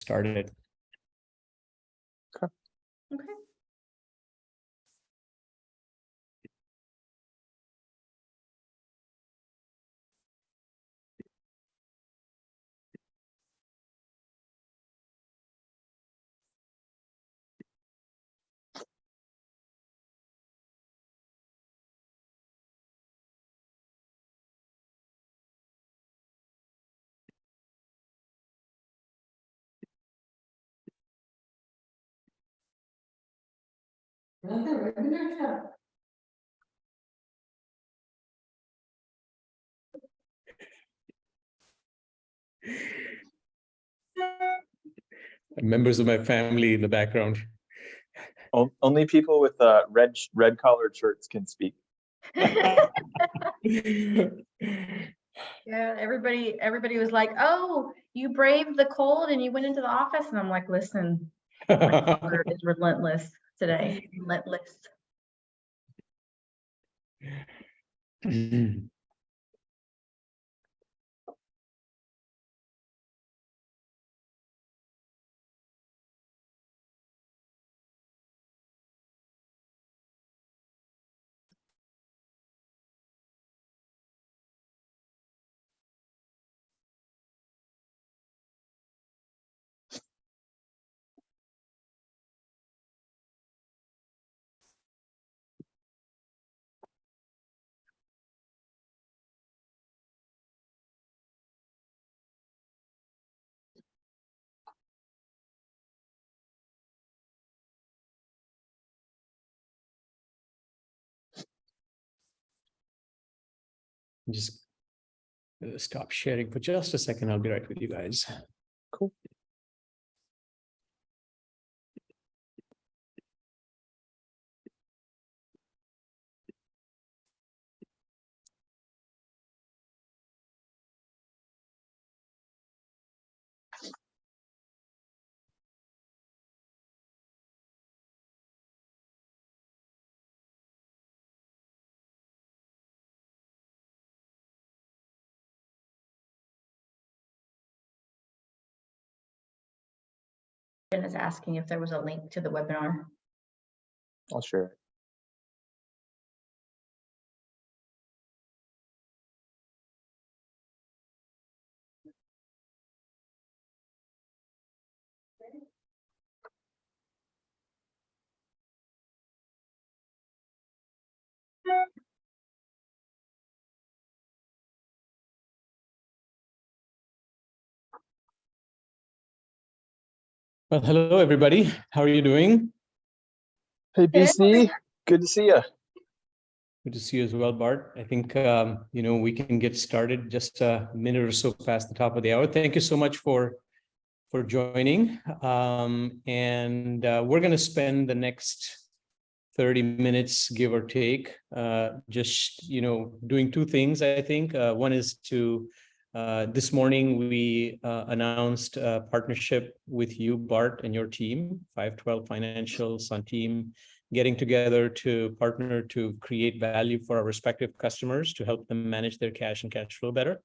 started. Okay. Members of my family in the background. Only people with red collared shirts can speak. Yeah, everybody was like, "Oh, you braved the cold and you went into the office," and I'm like, "Listen, my collar is relentless today, relentless." Just stop sharing for just a second. I'll be right with you guys. Cool. Is asking if there was a link to the webinar. I'll share it. Well, hello, everybody. How are you doing? Hey, BC, good to see you. Good to see you as well, Bart. I think, we can get started just a minute or so past the top of the hour. Thank you so much for joining. We're going to spend the next 30 minutes, give or take, just, doing two things, I think. One is to, this morning, we announced a partnership with you, Bart, and your team, 512 Financial, Centime, getting together to partner to create value for our respective customers to help them manage their cash and cash flow better.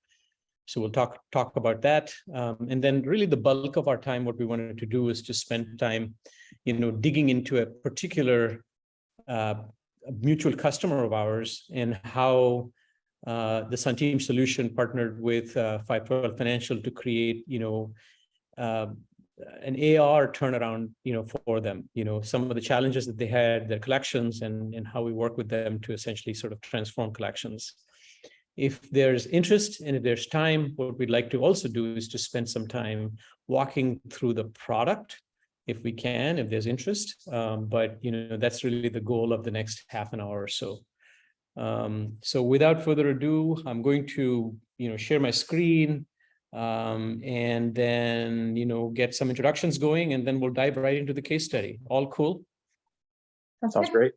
So we'll talk about that. And then really the bulk of our time, what we wanted to do is to spend time, digging into a particular mutual customer of ours and how the Centime solution partnered with 512 Financial to create, an AR turnaround, for them, some of the challenges that they had, their collections, and how we work with them to essentially sort of transform collections. If there's interest and if there's time, what we'd like to also do is to spend some time walking through the product, if we can, if there's interest. But that's really the goal of the next half an hour or so. So without further ado, I'm going to share my screen, and then get some introductions going, and then we'll dive right into the case study. All cool? Sounds great.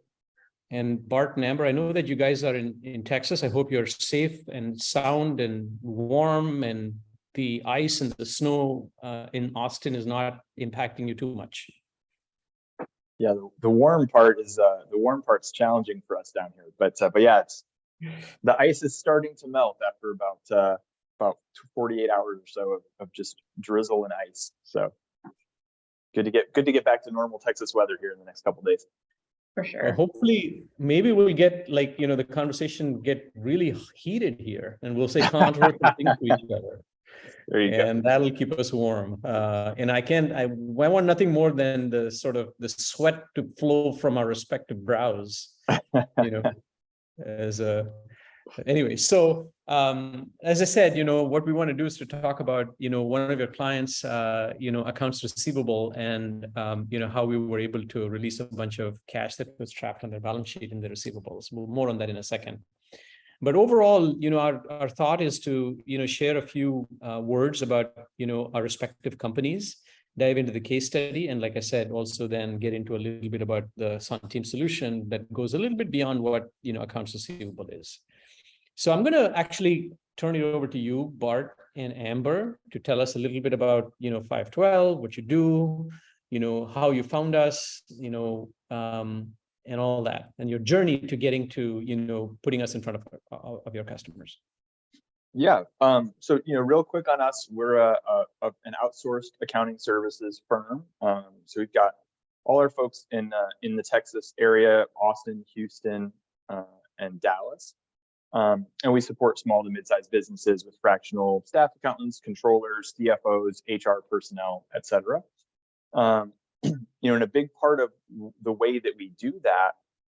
And Bart and Amber, I know that you guys are in Texas. I hope you're safe and sound and warm, and the ice and the snow in Austin is not impacting you too much. Yeah, the warm part's challenging for us down here, but yeah, the ice is starting to melt after about 48 hours or so of just drizzle and ice. So Good to get back to normal Texas weather here in the next couple of days. For Well, sure. hopefully, maybe we'll get like, the conversation get really heated here and we'll say controversial things to each other. There you And that'll keep us warm. And I want nothing more than the sort of the sweat to flow from our respective brows, as a, anyway. So, as I said, what we want to do is to talk about, one of your clients, accounts receivable and, how we were able to release a bunch of cash that was trapped on their balance sheet in the receivables. More on that in a second. But overall, our thought is to, share a few words about, our respective companies, dive into the case study, and like I said, also then get into a little bit about the Centime solution that goes a little bit beyond what, accounts receivable is. So I'm going to actually turn it over to you, Bart and Amber, to tell us a little bit about, 512, what you do, how you found us, and all that, and your journey to getting to, putting us in front of your customers. Yeah. So, real quick on us, we're an outsourced accounting services firm. So we've got all our folks in the Texas area, Austin, Houston, and Dallas. And we support small to mid-sized businesses with fractional staff accountants, controllers, CFOs, HR personnel, et cetera. And a big part of the way that we do that,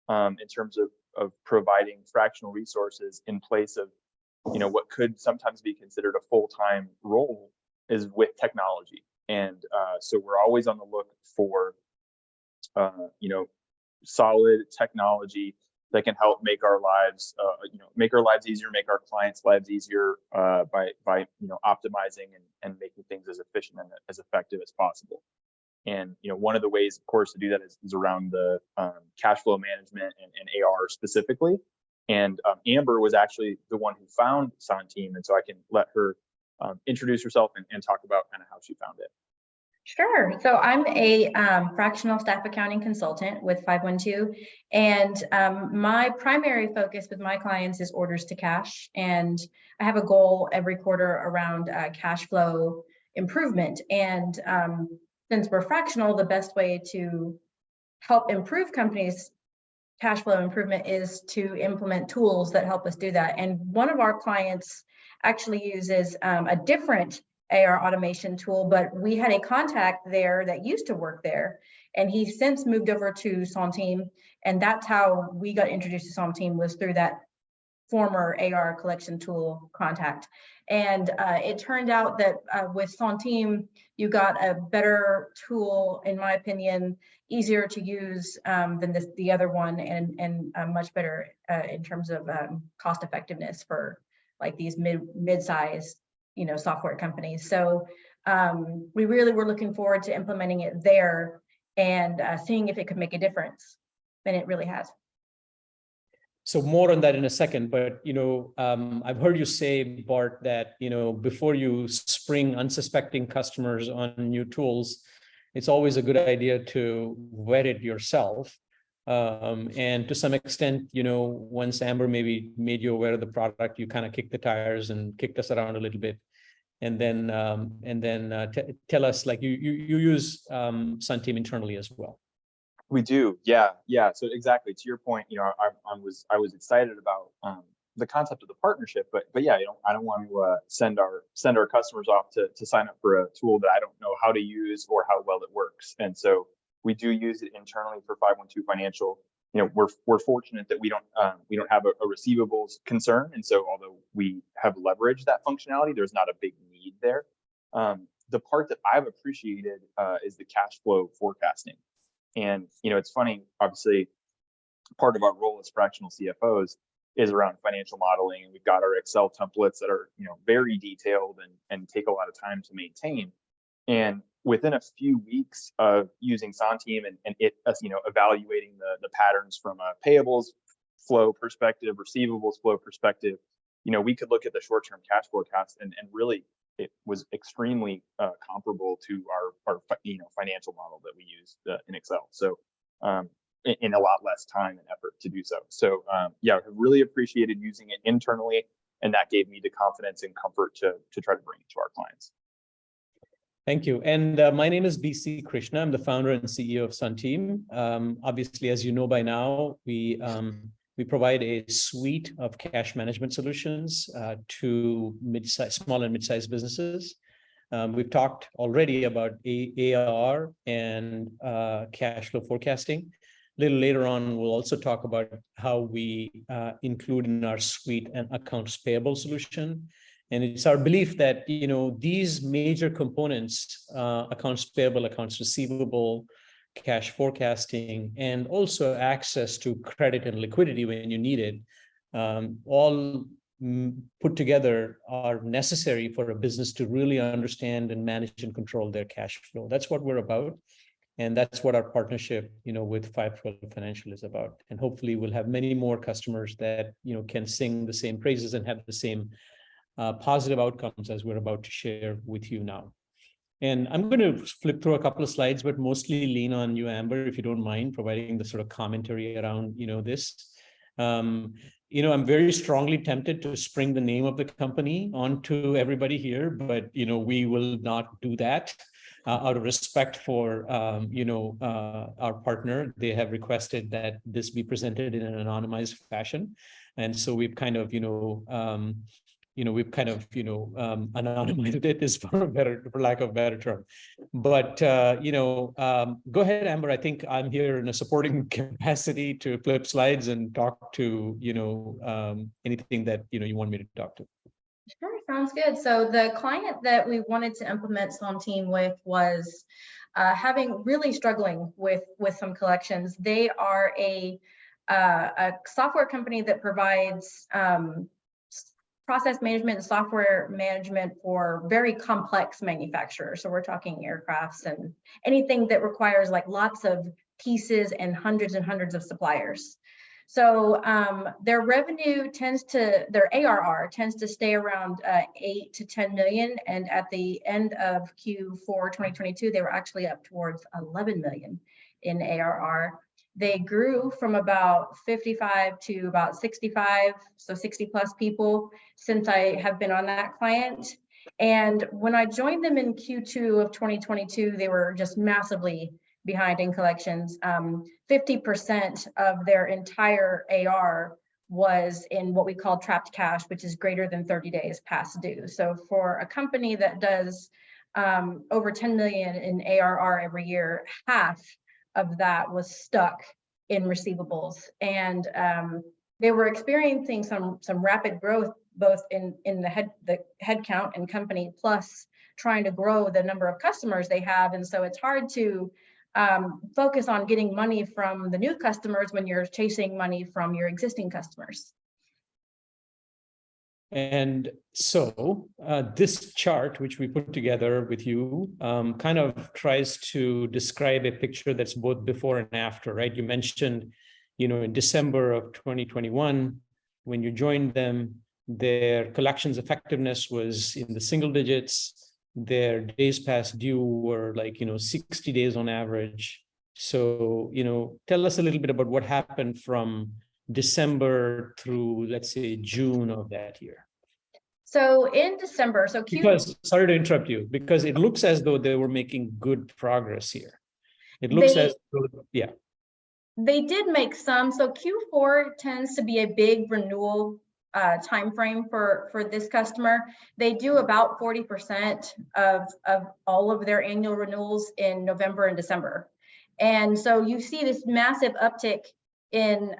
in terms of providing fractional resources in place of, what could sometimes be considered a full-time role, is with technology. And so we're always on the look for, solid technology that can help make our lives, easier, make our clients' lives easier by optimizing and making things as efficient and as effective as possible. And one of the ways, of course, to do that is around the cash flow management and AR specifically. And Amber was actually the one who found Centime, and so I can let her introduce herself and talk about kind of how she found it. Sure. So I'm a fractional staff accounting consultant with 512, and my primary focus with my clients is orders to cash. And I have a goal every quarter around cash flow improvement. And since we're fractional, the best way to help improve companies' cash flow improvement is to implement tools that help us do that. And one of our clients actually uses a different AR automation tool, but we had a contact there that used to work there, and he since moved over to Centime, and that's how we got introduced to Centime, was through that former AR collection tool contact. And it turned out that with Centime, you got a better tool, in my opinion, easier to use than the other one, and much better in terms of cost effectiveness for like these mid-size, software companies. So we really were looking forward to implementing it there and seeing if it could make a difference, and it really has. So more on that in a second, but I've heard you say, Bart, that before you spring unsuspecting customers on new tools, it's always a good idea to vet it yourself. And to some extent, once Amber maybe made you aware of the product, you kind of kicked the tires and kicked us around a little bit, and then tell us, like, you use Centime internally as well. We do, yeah. So exactly to your point, I was excited about the concept of the partnership, but yeah, I don't want to send our customers off to sign up for a tool that I don't know how to use or how well it works. And so we do use it internally for 512 Financial. We're fortunate that we don't have a receivables concern, and so although we have leveraged that functionality, there's not a big need there. The part that I've appreciated is the cash flow forecasting. And, it's funny, obviously, part of our role as fractional CFOs is around financial modeling. And we've got our Excel templates that are, very detailed and take a lot of time to maintain. And within a few weeks of using Centime and it, evaluating the patterns from a payables flow perspective, receivables flow perspective, we could look at the short-term cash forecast and really it was extremely comparable to our financial model that we use in Excel. So in a lot less time and effort to do so. So yeah, I really appreciated using it internally, and that gave me the confidence and comfort to try to bring it to our clients. Thank you. And my name is BC Krishna. I'm the founder and CEO of Centime. Obviously, as you know by now, we provide a suite of cash management solutions to small and mid-sized businesses. We've talked already about AR and cash flow forecasting. A little later on, we'll also talk about how we include in our suite an accounts payable solution. And it's our belief that, these major components, accounts payable, accounts receivable, cash forecasting, and also access to credit and liquidity when you need it, all put together are necessary for a business to really understand and manage and control their cash flow. That's what we're about. And that's what our partnership, with 512 Financial is about. And hopefully we'll have many more customers that, can sing the same praises and have the same positive outcomes as we're about to share with you now. And I'm going to flip through a couple of slides, but mostly lean on you, Amber, if you don't mind providing the sort of commentary around, this. I'm very strongly tempted to spring the name of the company onto everybody here, but, we will not do that out of respect for, our partner. They have requested that this be presented in an anonymized fashion. And so we've kind of, anonymized it is for lack of a better term. But, go ahead, Amber. I think I'm here in a supporting capacity to flip slides and talk to, anything that, you want me to talk to. Sure, sounds good. So the client that we wanted to implement Centime with was really struggling with some collections. They are a software company that provides process management and software management for very complex manufacturers. So we're talking aircrafts and anything that requires like lots of pieces and hundreds of suppliers. So their revenue their ARR tends to stay around 8 to 10 million. And at the end of Q4 2022, they were actually up towards 11 million in ARR. They grew from about 55 to about 65, so 60 plus people since I have been on that client. And when I joined them in Q2 of 2022, they were just massively behind in collections. 50% of their entire AR was in what we call trapped cash, which is greater than 30 days past due. So for a company that does over 10 million in ARR every year, half of that was stuck in receivables. And they were experiencing some rapid growth, both in the head count and company, plus trying to grow the number of customers they have. And so it's hard to focus on getting money from the new customers when you're chasing money from your existing customers. And so this chart, which we put together with you, kind of tries to describe a picture that's both before and after, right? You mentioned, in December of 2021, when you joined them, their collections effectiveness was in the single digits. Their days past due were 60 days on average. So, tell us a little bit about what happened from December through, let's say, June of that year. So in December, Sorry to interrupt you, because it looks as though they were making good progress here. It looks as though, yeah. They did make some. So Q4 tends to be a big renewal time frame for this customer. They do about 40% of all of their annual renewals in November and December. And so you see this massive uptick in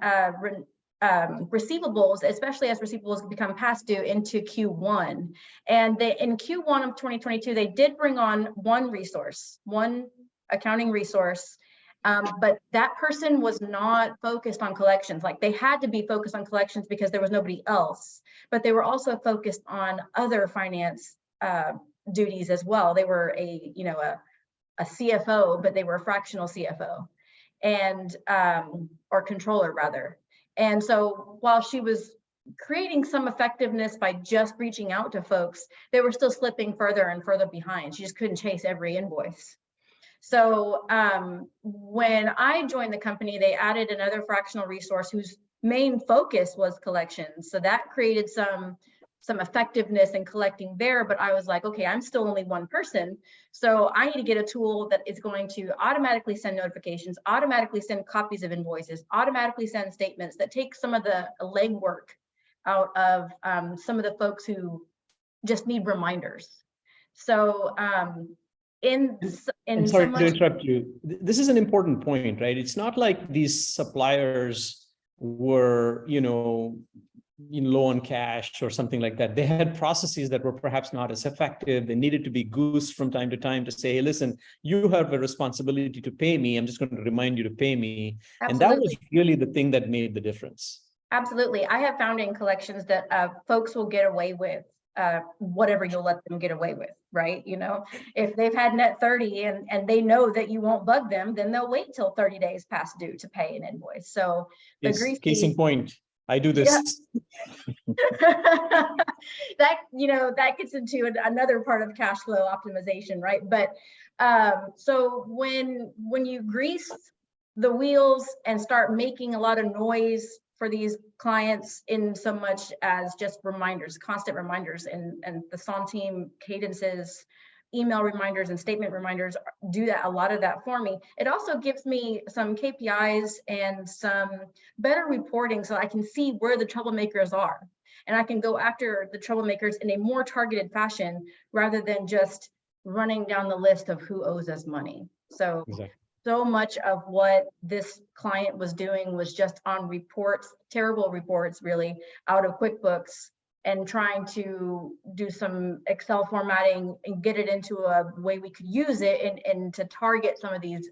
receivables, especially as receivables become past due into Q1. And in Q1 of 2022, they did bring on one accounting resource, but that person was not focused on collections. Like, they had to be focused on collections because there was nobody else, but they were also focused on other finance duties as well. They were a CFO, but they were a fractional CFO and or controller rather. And so while she was creating some effectiveness by just reaching out to folks, they were still slipping further and further behind. She just couldn't chase every invoice. So when I joined the company, they added another fractional resource whose main focus was collections. So that created some some effectiveness in collecting there, but I was like, okay, I'm still only one person. So I need to get a tool that is going to automatically send notifications, automatically send copies of invoices, automatically send statements, that take some of the legwork out of some of the folks who just need reminders. So And sorry to interrupt you. This is an important point, right? It's not like these suppliers were, low on cash or something like that. They had processes that were perhaps not as effective. They needed to be goosed from time to time to say, hey, listen, you have a responsibility to pay me. I'm just going to remind you to pay me. Absolutely. And that was really the thing that made the difference. Absolutely. I have found in collections that folks will get away with whatever you'll let them get away with, right? If they've had net 30 and they know that you won't bug them, then they'll wait till 30 days past due to pay an invoice. So the greasy, case in point, I do this. Yeah. that gets into another part of cash flow optimization, right? But so when you grease the wheels and start making a lot of noise for these clients in so much as just reminders, constant reminders, and the Centime cadences, email reminders and statement reminders do that, a lot of that for me. It also gives me some KPIs and some better reporting so I can see where the troublemakers are. And I can go after the troublemakers in a more targeted fashion rather than just running down the list of who owes us money. So exactly. So much of what this client was doing was just on reports, terrible reports really, out of QuickBooks, and trying to do some Excel formatting and get it into a way we could use it and to target some of these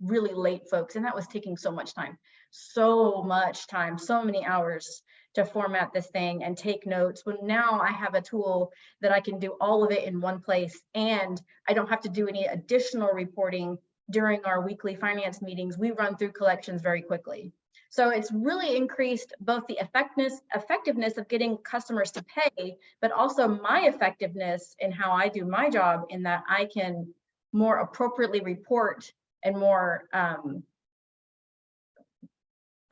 really late folks. And that was taking so much time, so many hours to format this thing and take notes. When now I have a tool that I can do all of it in one place, and I don't have to do any additional reporting during our weekly finance meetings. We run through collections very quickly. So it's really increased both the effectiveness of getting customers to pay, but also my effectiveness in how I do my job, in that I can more appropriately report and more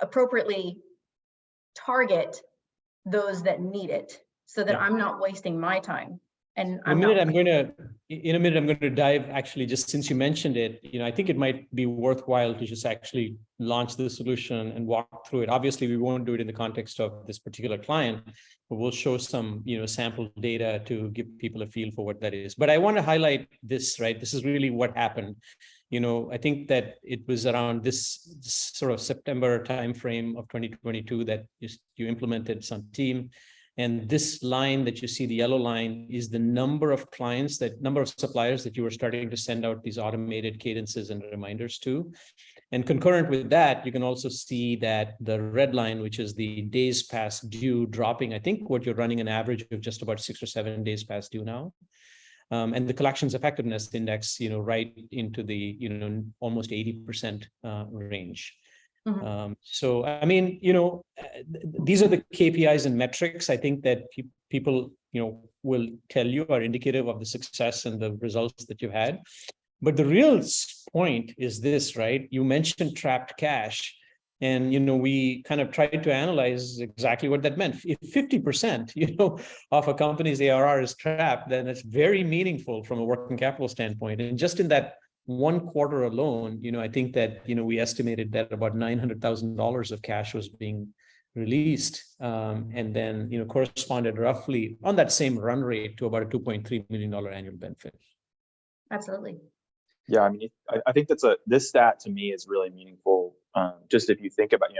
appropriately target those that need it, so that I'm not wasting my time. And in a minute, I'm going to dive, actually, just since you mentioned it, I think it might be worthwhile to just actually launch the solution and walk through it. Obviously, we won't do it in the context of this particular client, but we'll show some, sample data to give people a feel for what that is. But I want to highlight this, right? This is really what happened. I think that it was around this sort of September timeframe of 2022 that you implemented Centime. And this line that you see, the yellow line, is the number of clients, number of suppliers that you were starting to send out these automated cadences and reminders to. And concurrent with that, you can also see that the red line, which is the days past due, dropping. I think what you're running an average of just about 6 or 7 days past due now. And the collections effectiveness index, right into the, almost 80% range. Mm-hmm. So, I mean, these are the KPIs and metrics, I think, that people, will tell you are indicative of the success and the results that you've had. But the real point is this, right? You mentioned trapped cash. And, we kind of tried to analyze exactly what that meant. If 50%, of a company's ARR is trapped, then it's very meaningful from a working capital standpoint. And just in that one quarter alone, I think that, we estimated that about $900,000 of cash was being released, and then, corresponded roughly on that same run rate to about a $2.3 million annual benefit. Absolutely. Yeah, I mean, I think this stat to me is really meaningful. Just if you think about,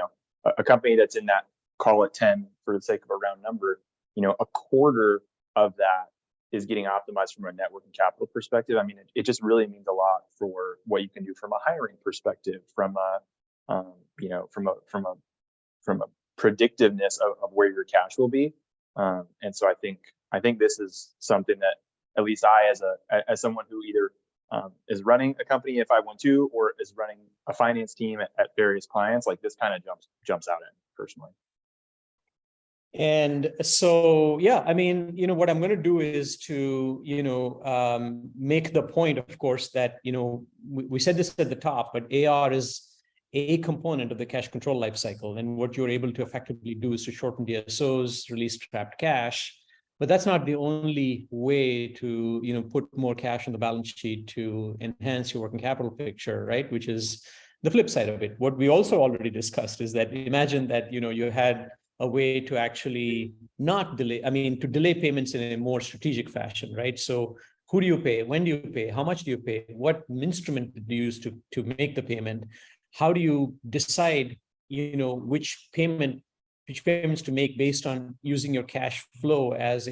a company that's in that, call it 10 for the sake of a round number, a quarter of that is getting optimized from a net working capital perspective. I mean, it just really means a lot for what you can do from a hiring perspective, from a predictiveness of where your cash will be. And so I think this is something that at least I, as someone who either is running a company at 512 or is running a finance team at various clients, like this kind of jumps out at me personally. And so, yeah, I mean, what I'm going to do is to, make the point, of course, that, we said this at the top, but AR is a component of the cash control lifecycle. And what you're able to effectively do is to shorten DSOs, release trapped cash, But that's not the only way to, put more cash on the balance sheet to enhance your working capital picture, right? Which is the flip side of it. What we also already discussed is that imagine that, you had a way to actually not delay, to delay payments in a more strategic fashion, right? So who do you pay? When do you pay? How much do you pay? What instrument do you use to make the payment? How do you decide, which payments to make based on using your cash flow as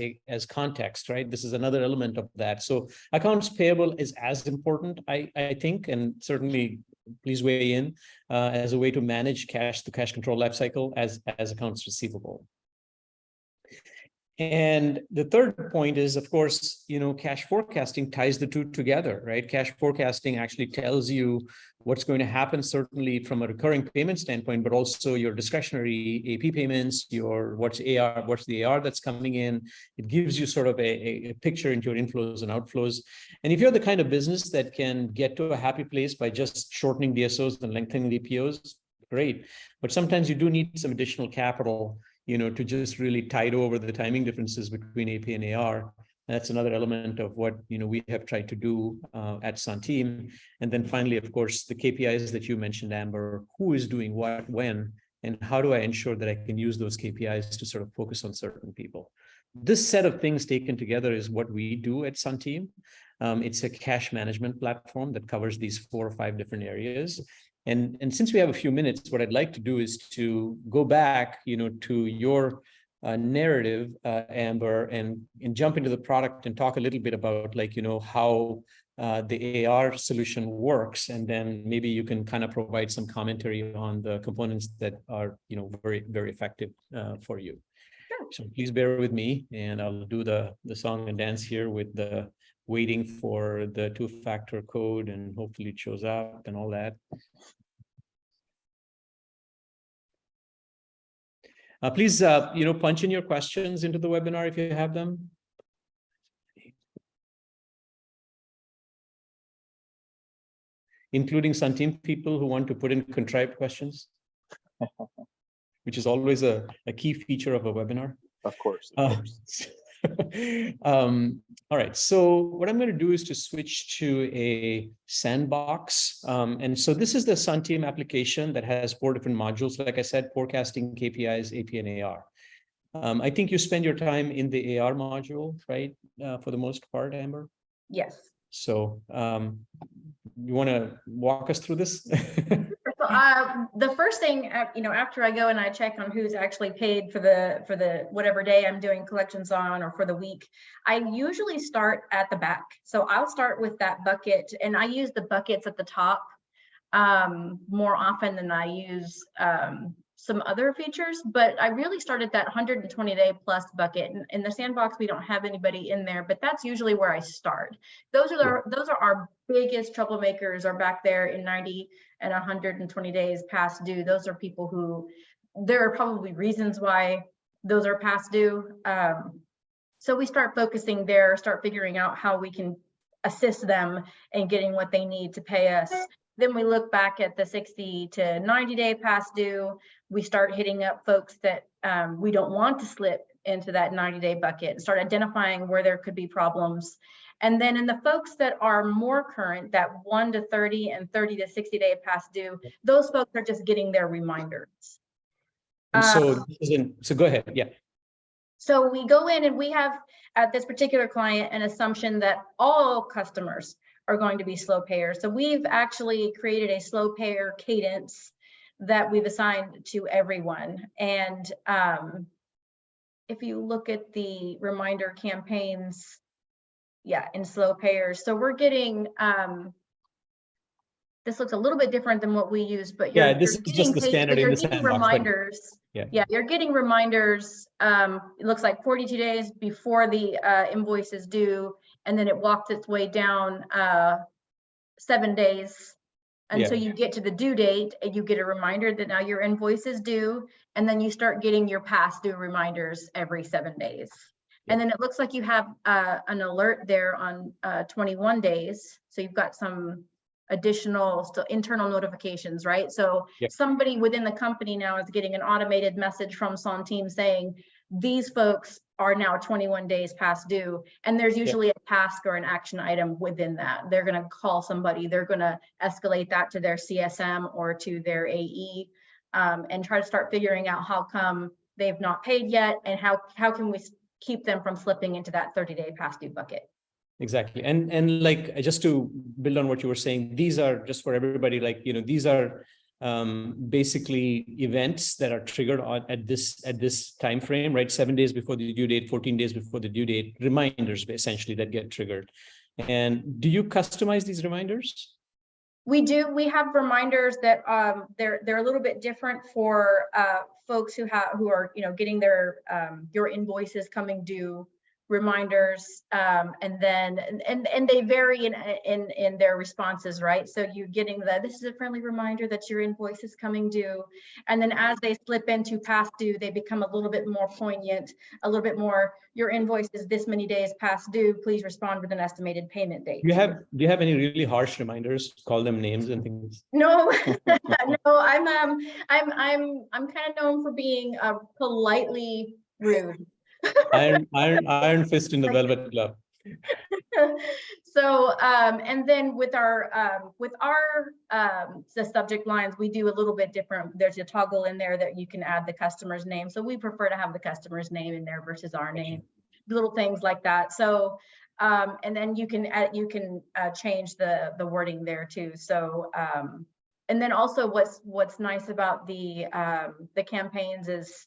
context, right? This is another element of that. So accounts payable is as important, I think, and certainly please weigh in as a way to manage the cash control lifecycle as accounts receivable. And the third point is, of course, cash forecasting ties the two together, right? Cash forecasting actually tells you what's going to happen, certainly from a recurring payment standpoint, but also your discretionary AP payments, what's the AR that's coming in. It gives you sort of a picture into your inflows and outflows. And if you're the kind of business that can get to a happy place by just shortening DSOs and lengthening DPOs, great. But sometimes you do need some additional capital to just really tide over the timing differences between AP and AR. That's another element of what we have tried to do at Centime. And then finally, of course, the KPIs that you mentioned, Amber, who is doing what, when, and how do I ensure that I can use those KPIs to sort of focus on certain people? This set of things taken together is what we do at Centime. It's a cash management platform that covers these 4 or 5 different areas. And since we have a few minutes, what I'd like to do is to go back, to your narrative, Amber, and jump into the product and talk a little bit about, how the AR solution works, and then maybe you can kind of provide some commentary on the components that are, very, very effective for you. Sure. So please bear with me, and I'll do the song and dance here with the waiting for the 2-factor code, and hopefully it shows up and all that. Please, punch in your questions into the webinar if you have them. Including Centime people who want to put in contrived questions, which is always a key feature of a webinar. Of course. All right, so what I'm going to do is to switch to a sandbox. And so this is the Centime application that has 4 different modules. Like I said, forecasting, KPIs, AP, and AR. I think you spend your time in the AR module, right? For the most part, Amber? Yes. So you want to walk us through this? The first thing, after I go and I check on who's actually paid for the whatever day I'm doing collections on, or for the week, I usually start at the back. So I'll start with that bucket, and I use the buckets at the top more often than I use some other features, but I really started that 120-day plus bucket. In the sandbox, we don't have anybody in there, but that's usually where I start. Those are our biggest troublemakers, are back there in 90 and 120 days past due. Those are people who, there are probably reasons why those are past due. So we start focusing there, start figuring out how we can assist them in getting what they need to pay us. Then we look back at the 60 to 90 day past due. We start hitting up folks that we don't want to slip into that 90-day bucket, and start identifying where there could be problems. And then in the folks that are more current, that 1 to 30 and 30 to 60 day past due, those folks are just getting their reminders. And so go ahead. Yeah. So we go in and we have at this particular client an assumption that all customers are going to be slow payers. So we've actually created a slow payer cadence that we've assigned to everyone. And if you look at the reminder campaigns, in slow payers. So we're getting, this looks a little bit different than what we use, but this is just the standard in the sandbox, reminders. You're getting reminders. It looks like 42 days before the invoice is due, and then it walks its way down 7 days until you get to the due date, and you get a reminder that now your invoice is due, and then you start getting your past due reminders every 7 days. And then it looks like you have an alert there on 21 days. So you've got some additional still internal notifications, right? So somebody within the company now is getting an automated message from Centime saying, these folks are now 21 days past due. And there's usually a task or an action item within that. They're going to call somebody, they're going to escalate that to their CSM or to their AE, and try to start figuring out how come they've not paid yet, and how can we keep them from slipping into that 30-day past due bucket. Exactly. And like, just to build on what you were saying, these are just for everybody, like, these are basically events that are triggered at this time frame, right? 7 days before the due date, 14 days before the due date, reminders essentially that get triggered. And do you customize these reminders? We do. We have reminders that they're a little bit different for folks who are getting their your invoices coming due reminders, and they vary in their responses, right? So you're getting this is a friendly reminder that your invoice is coming due, and then as they slip into past due, they become a little bit more poignant, a little bit more, your invoice is this many days past due, please respond with an estimated payment date. Do you have any really harsh reminders? Call them names and things? No, no, I'm kind of known for being politely rude. Iron fist in the velvet glove. So, and then with our the subject lines, we do a little bit different. There's a toggle in there that you can add the customer's name. So we prefer to have the customer's name in there versus our name, little things like that. So, and then you can change the wording there too. So, and then also what's nice about the campaigns is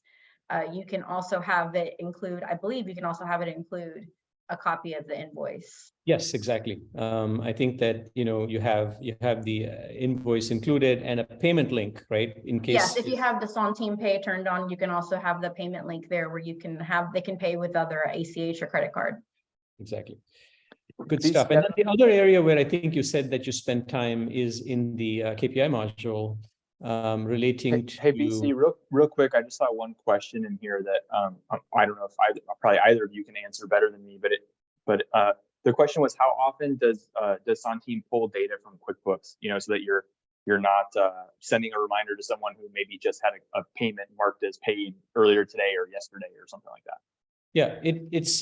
you can also have it include, I believe you can also have it include a copy of the invoice. Yes, exactly. I think that you have the invoice included and a payment link, right? In case. Yes, if you have the Centime Pay turned on, you can also have the payment link there where they can pay with other ACH or credit card. Exactly. Good stuff. And then the other area where I think you said that you spend time is in the KPI module, relating to. Hey, BC, real quick, I just saw one question in here that I don't know if probably either of you can answer better than me, but the question was, how often does Centime pull data from QuickBooks, so that you're not sending a reminder to someone who maybe just had a payment marked as paid earlier today or yesterday or something like that? Yeah, it's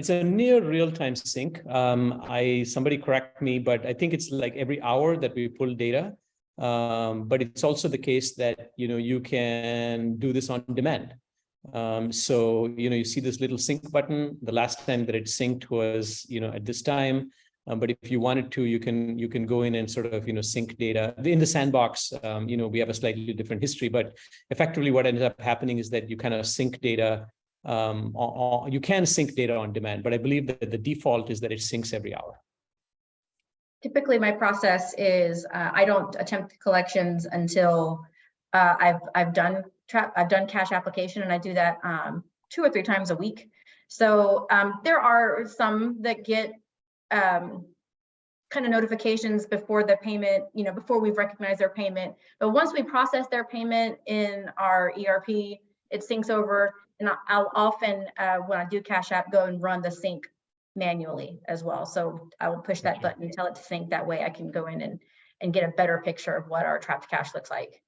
a near real-time sync. Somebody correct me, but I think it's like every hour that we pull data. But it's also the case that you can do this on demand. So you see this little sync button. The last time that it synced was at this time. But if you wanted to, you can go in and sort of sync data in the sandbox. We have a slightly different history, but effectively what ends up happening is that you kind of sync data. You can sync data on demand, but I believe that the default is that it syncs every hour. Typically, my process is I don't attempt collections until I've done cash application, and I do that 2 or 3 times a week. So there are some that get kind of notifications before the payment, before we've recognized their payment. But once we process their payment in our ERP, it syncs over, and I'll often, when I do Cash App, go and run the sync manually as well. So I will push that button, tell it to sync. That way I can go in and get a better picture of what our trapped cash looks like.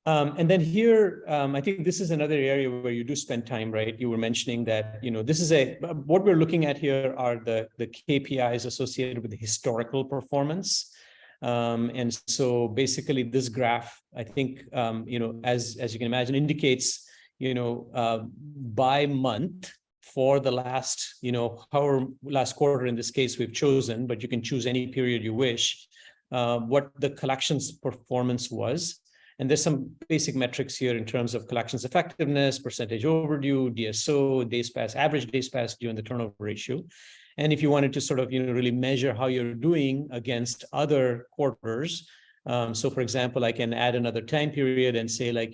And then here, I think this is another area where you do spend time, right? You were mentioning that, this is what we're looking at here are the KPIs associated with the historical performance. And so basically this graph, I think, as you can imagine, indicates, by month for the last, last quarter in this case we've chosen, but you can choose any period you wish, what the collections performance was. And there's some basic metrics here in terms of collections effectiveness, percentage overdue, DSO, days past, average days past due, and the turnover ratio. And if you wanted to sort of, really measure how you're doing against other quarters, so for example, I can add another time period and say like,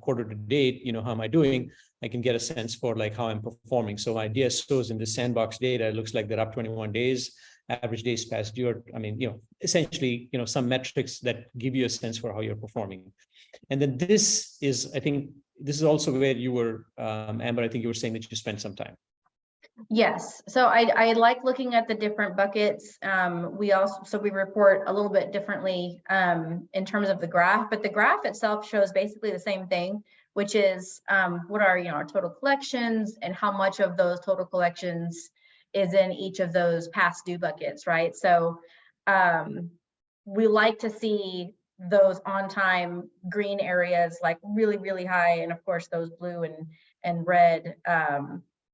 quarter to date, how am I doing? I can get a sense for like how I'm performing. So my DSOs in the sandbox data, it looks like they're up 21 days, average days past due. Essentially, some metrics that give you a sense for how you're performing. And then this is also where you were, Amber, I think you were saying that you spent some time. Yes, so I like looking at the different buckets. We report a little bit differently in terms of the graph, but the graph itself shows basically the same thing. which is what are our total collections and how much of those total collections is in each of those past due buckets, right? So we like to see those on time green areas like really, really high, and of course those blue and red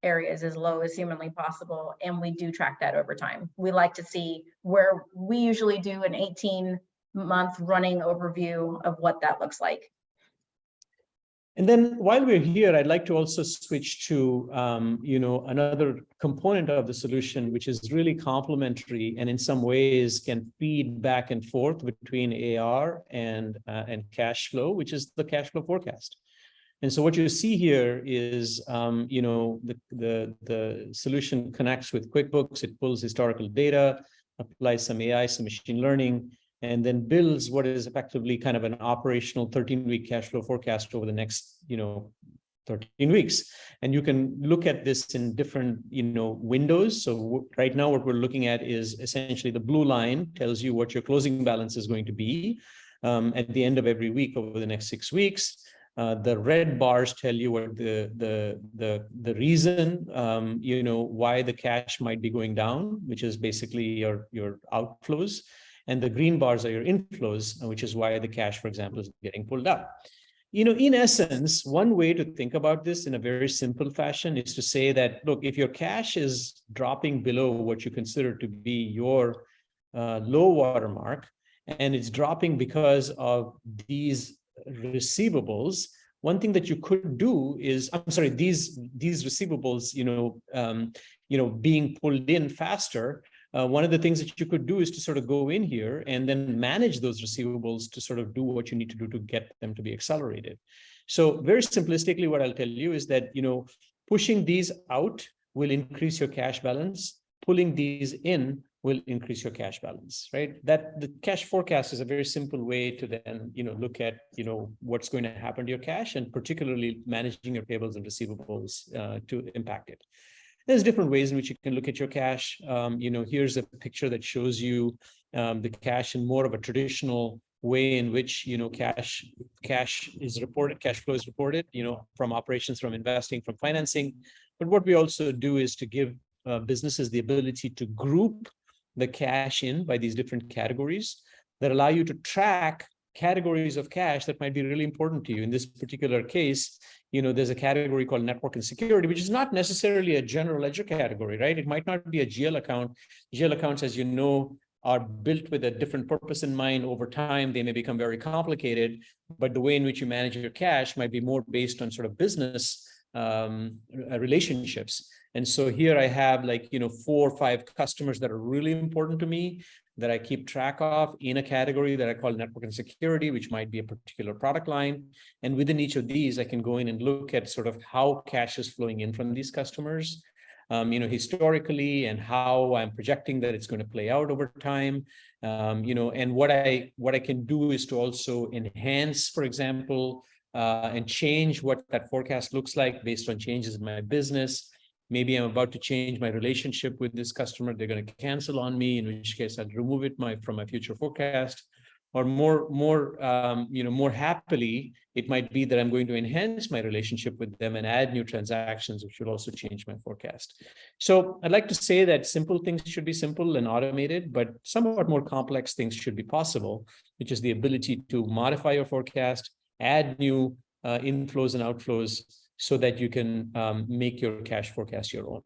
areas as low as humanly possible. And we do track that over time. We like to see where we usually do an 18-month running overview of what that looks like. And then while we're here, I'd like to also switch to another component of the solution, which is really complementary and in some ways can feed back and forth between AR and cash flow, which is the cash flow forecast. And so what you see here is, the solution connects with QuickBooks. It pulls historical data, applies some AI, some machine learning, and then builds what is effectively kind of an operational 13-week cash flow forecast over the next, 13 weeks. And you can look at this in different, windows. So right now, what we're looking at is essentially the blue line tells you what your closing balance is going to be at the end of every week over the next 6 weeks. The red bars tell you what the reason, why the cash might be going down, which is basically your outflows. And the green bars are your inflows, which is why the cash, for example, is getting pulled up. In essence, one way to think about this in a very simple fashion is to say that, look, if your cash is dropping below what you consider to be your low water mark, and it's dropping because of these receivables, one thing that you could do is, these receivables, being pulled in faster. One of the things that you could do is to sort of go in here and then manage those receivables to sort of do what you need to do to get them to be accelerated. So very simplistically, what I'll tell you is that, pushing these out will increase your cash balance. Pulling these in will increase your cash balance, right? That the cash forecast is a very simple way to then, look at, what's going to happen to your cash, and particularly managing your payables and receivables to impact it. There's different ways in which you can look at your cash. Here's a picture that shows you the cash in more of a traditional way in which, cash is reported, cash flow is reported, from operations, from investing, from financing. But what we also do is to give businesses the ability to group the cash in by these different categories that allow you to track categories of cash that might be really important to you. In this particular case, there's a category called network and security, which is not necessarily a general ledger category, right? It might not be a GL account. GL accounts, as you know, are built with a different purpose in mind. Over time, they may become very complicated, but the way in which you manage your cash might be more based on sort of business relationships. And so here I have 4 or 5 customers that are really important to me that I keep track of in a category that I call network and security, which might be a particular product line. And within each of these, I can go in and look at sort of how cash is flowing in from these customers, historically, and how I'm projecting that it's going to play out over time. And what I can do is to also enhance, for example, and change what that forecast looks like based on changes in my business. Maybe I'm about to change my relationship with this customer. They're going to cancel on me, in which case I'll remove it from my future forecast. Or more happily, it might be that I'm going to enhance my relationship with them and add new transactions, which will also change my forecast. So I'd like to say that simple things should be simple and automated, but somewhat more complex things should be possible, which is the ability to modify your forecast, add new inflows and outflows, so that you can make your cash forecast your own.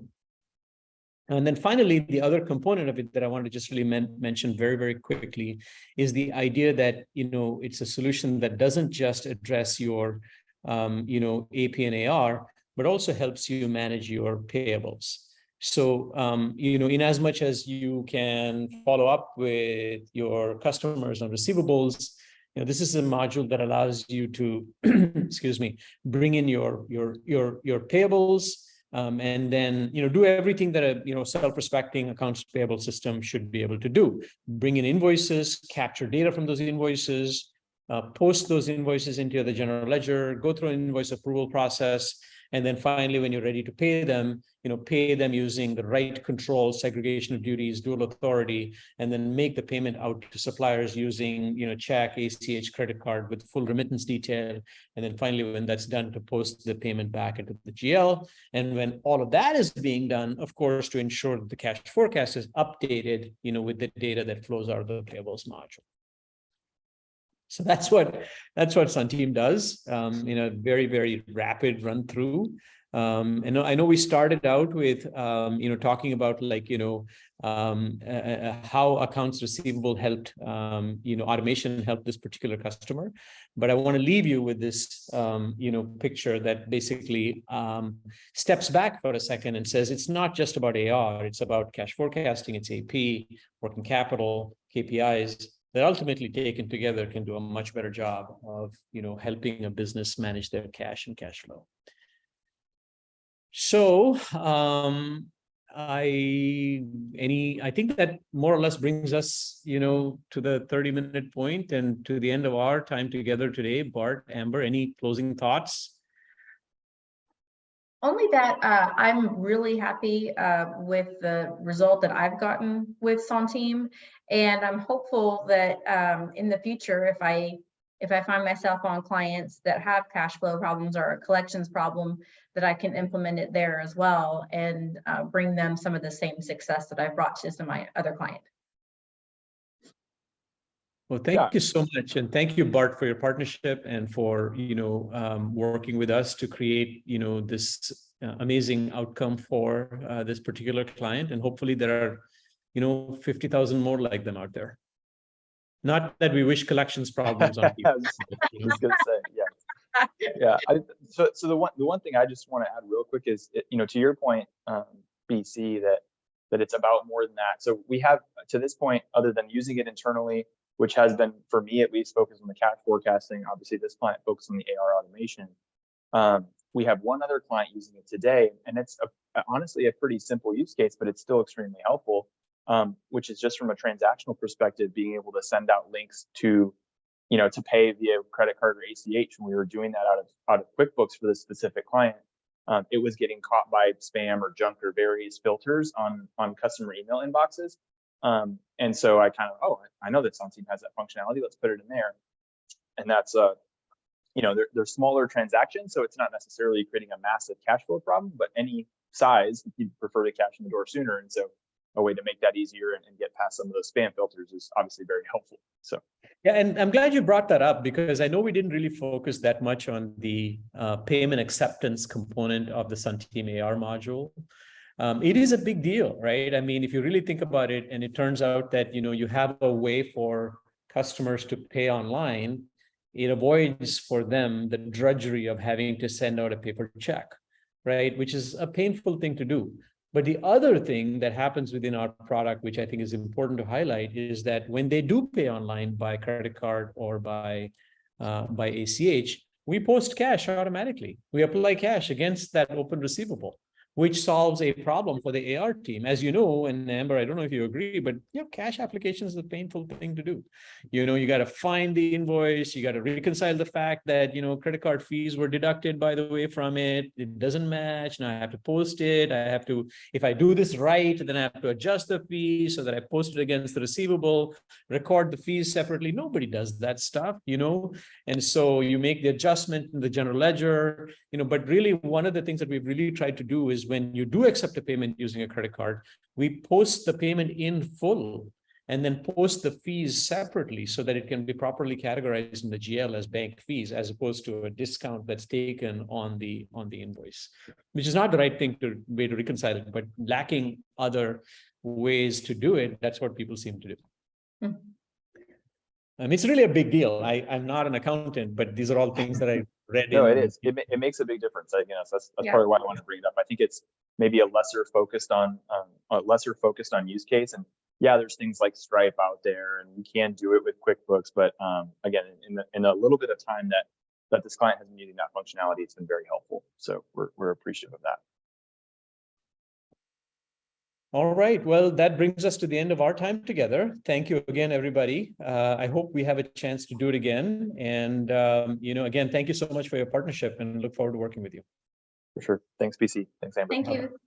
And then finally, the other component of it that I wanted to just really mention very, very quickly is the idea that, it's a solution that doesn't just address your, AP and AR, but also helps you manage your payables. So, in as much as you can follow up with your customers on receivables, this is a module that allows you to, bring in your payables, and then, do everything that a, self-respecting accounts payable system should be able to do. Bring in invoices, capture data from those invoices, post those invoices into the general ledger, go through an invoice approval process, And then finally, when you're ready to pay them, pay them using the right control, segregation of duties, dual authority, and then make the payment out to suppliers using, check, ACH, credit card with full remittance detail. And then finally, when that's done, to post the payment back into the GL. And when all of that is being done, of course, to ensure that the cash forecast is updated, with the data that flows out of the payables module. So that's what Centime does. Very, very rapid run through. And I know we started out with, talking about how accounts receivable helped, automation helped this particular customer. But I want to leave you with this, picture that basically steps back for a second and says, it's not just about AR, it's about cash forecasting, it's AP, working capital, KPIs, that ultimately taken together can do a much better job of, helping a business manage their cash and cash flow. So I think that more or less brings us, to the 30-minute point and to the end of our time together today. Bart, Amber, any closing thoughts? Only that I'm really happy with the result that I've gotten with Centime, and I'm hopeful that in the future, if I find myself on clients that have cash flow problems or a collections problem, that I can implement it there as well and bring them some of the same success that I've brought to some of my other clients. Well, thank you so much. And thank you, Bart, for your partnership and for, working with us to create, this amazing outcome for this particular client. And hopefully there are, 50,000 more like them out there. Not that we wish collections problems on people. I was going to say, yeah. So the one thing I just want to add real quick is, to your point, BC, that it's about more than that. So we have, to this point, other than using it internally, which has been, for me at least, focused on the cash forecasting. Obviously, this client focused on the AR automation. We have one other client using it today, and it's honestly a pretty simple use case, but it's still extremely helpful, which is just from a transactional perspective, being able to send out links to, to pay via credit card or ACH. When we were doing that out of QuickBooks for this specific client, it was getting caught by spam or junk or various filters on customer email inboxes. And so I kind of, I know that Centime has that functionality. Let's put it in there. And that's, they're smaller transactions, so it's not necessarily creating a massive cash flow problem, but any size, you'd prefer to cash in the door sooner. And so a way to make that easier and get past some of those spam filters is obviously very helpful. So yeah, and I'm glad you brought that up, because I know we didn't really focus that much on the payment acceptance component of the Centime AR module. It is a big deal, right? I mean, if you really think about it, and it turns out that, you have a way for customers to pay online, it avoids for them the drudgery of having to send out a paper check, right? Which is a painful thing to do. But the other thing that happens within our product, which I think is important to highlight, is that when they do pay online by credit card or by ACH, we post cash automatically. We apply cash against that open receivable, which solves a problem for the AR team. As you know, and Amber, I don't know if you agree, but cash application is a painful thing to do. You got to find the invoice, you got to reconcile the fact that, credit card fees were deducted, by the way, from it. It doesn't match. Now I have to post it. I have to, if I do this right, then I have to adjust the fee so that I post it against the receivable, record the fees separately. Nobody does that stuff, And so you make the adjustment in the general ledger, but really one of the things that we've really tried to do is, when you do accept a payment using a credit card, we post the payment in full and then post the fees separately so that it can be properly categorized in the GL as bank fees, as opposed to a discount that's taken on the invoice, which is not the right way to reconcile it, but lacking other ways to do it, that's what people seem to do. It's really a big deal. I'm not an accountant, but these are all things that I read. No, it is. It makes a big difference. So that's probably why I want to bring it up. I think it's maybe a lesser focused on use case. And there's things like Stripe out there, and we can do it with QuickBooks. But again, in a little bit of time that this client has been using that functionality, it's been very helpful. So we're appreciative of that. All right. Well, that brings us to the end of our time together. Thank you again, everybody. I hope we have a chance to do it again. And, again, thank you so much for your partnership, and look forward to working with you. For sure. Thanks, BC. Thanks, Amber. Thank you.